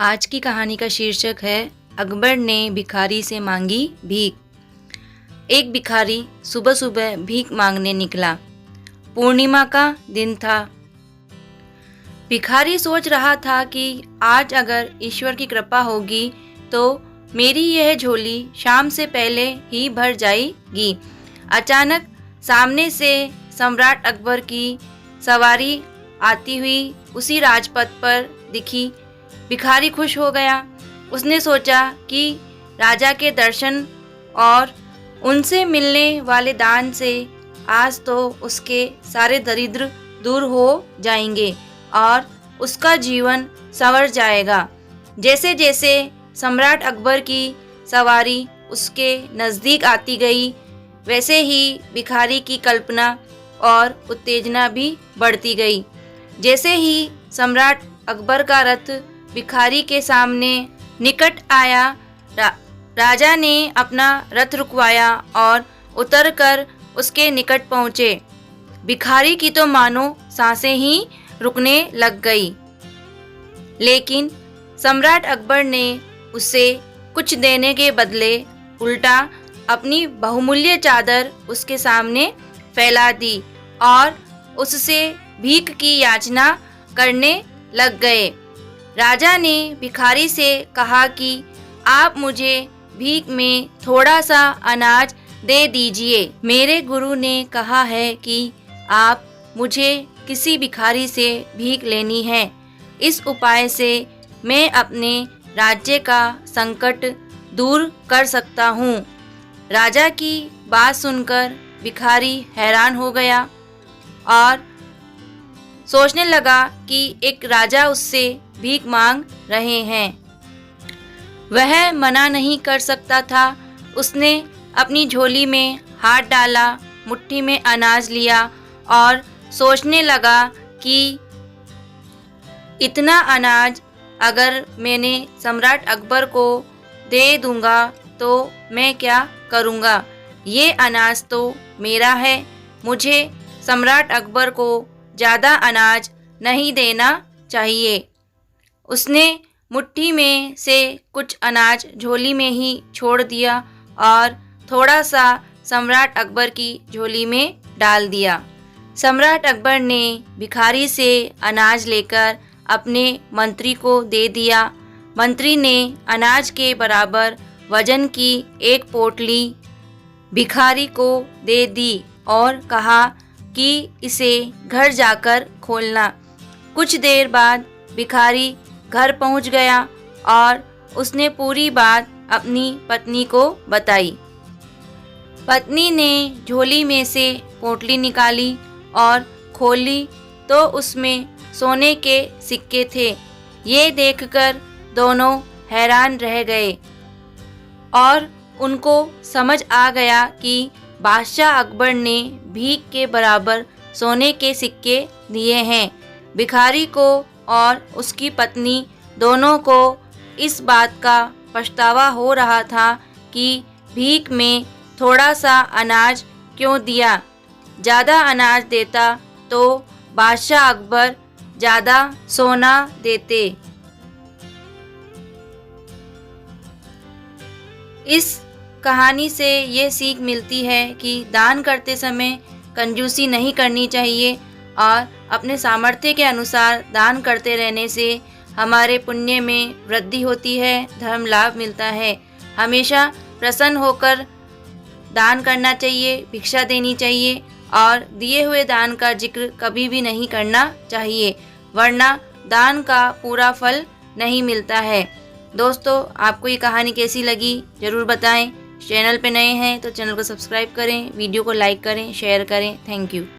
आज की कहानी का शीर्षक है अकबर ने भिखारी से मांगी भीख। एक भिखारी सुबह सुबह भीख मांगने निकला। पूर्णिमा का दिन था। भिखारी सोच रहा था कि आज अगर ईश्वर की कृपा होगी तो मेरी यह झोली शाम से पहले ही भर जाएगी। अचानक सामने से सम्राट अकबर की सवारी आती हुई उसी राजपथ पर दिखी। भिखारी खुश हो गया। उसने सोचा कि राजा के दर्शन और उनसे मिलने वाले दान से आज तो उसके सारे दरिद्र दूर हो जाएंगे और उसका जीवन संवर जाएगा। जैसे जैसे सम्राट अकबर की सवारी उसके नज़दीक आती गई, वैसे ही भिखारी की कल्पना और उत्तेजना भी बढ़ती गई। जैसे ही सम्राट अकबर का रथ भिखारी के सामने निकट आया, राजा ने अपना रथ रुकवाया और उतरकर उसके निकट पहुँचे। भिखारी की तो मानो सांसें ही रुकने लग गई, लेकिन सम्राट अकबर ने उसे कुछ देने के बदले उल्टा अपनी बहुमूल्य चादर उसके सामने फैला दी और उससे भीख की याचना करने लग गए। राजा ने भिखारी से कहा कि आप मुझे भीख में थोड़ा सा अनाज दे दीजिए। मेरे गुरु ने कहा है कि आप मुझे किसी भिखारी से भीख लेनी है। इस उपाय से मैं अपने राज्य का संकट दूर कर सकता हूँ। राजा की बात सुनकर भिखारी हैरान हो गया और सोचने लगा कि एक राजा उससे भीख मांग रहे हैं, वह मना नहीं कर सकता था। उसने अपनी झोली में हाथ डाला, मुट्ठी में अनाज लिया और सोचने लगा कि इतना अनाज अगर मैंने सम्राट अकबर को दे दूंगा तो मैं क्या करूंगा। ये अनाज तो मेरा है, मुझे सम्राट अकबर को ज़्यादा अनाज नहीं देना चाहिए। उसने मुट्ठी में से कुछ अनाज झोली में ही छोड़ दिया और थोड़ा सा सम्राट अकबर की झोली में डाल दिया। सम्राट अकबर ने भिखारी से अनाज लेकर अपने मंत्री को दे दिया। मंत्री ने अनाज के बराबर वजन की एक पोटली भिखारी को दे दी और कहा कि इसे घर जाकर खोलना। कुछ देर बाद भिखारी घर पहुंच गया और उसने पूरी बात अपनी पत्नी को बताई। पत्नी ने झोली में से पोटली निकाली और खोली तो उसमें सोने के सिक्के थे। ये देखकर दोनों हैरान रह गए और उनको समझ आ गया कि बादशाह अकबर ने भीख के बराबर सोने के सिक्के दिए हैं। भिखारी को और उसकी पत्नी दोनों को इस बात का पछतावा हो रहा था कि भीख में थोड़ा सा अनाज क्यों दिया। ज़्यादा अनाज देता तो बादशाह अकबर ज़्यादा सोना देते। इस कहानी से ये सीख मिलती है कि दान करते समय कंजूसी नहीं करनी चाहिए और अपने सामर्थ्य के अनुसार दान करते रहने से हमारे पुण्य में वृद्धि होती है, धर्म लाभ मिलता है। हमेशा प्रसन्न होकर दान करना चाहिए, भिक्षा देनी चाहिए और दिए हुए दान का जिक्र कभी भी नहीं करना चाहिए, वरना दान का पूरा फल नहीं मिलता है। दोस्तों, आपको ये कहानी कैसी लगी ज़रूर बताएं। चैनल पे नए हैं तो चैनल को सब्सक्राइब करें, वीडियो को लाइक करें, शेयर करें। Thank you.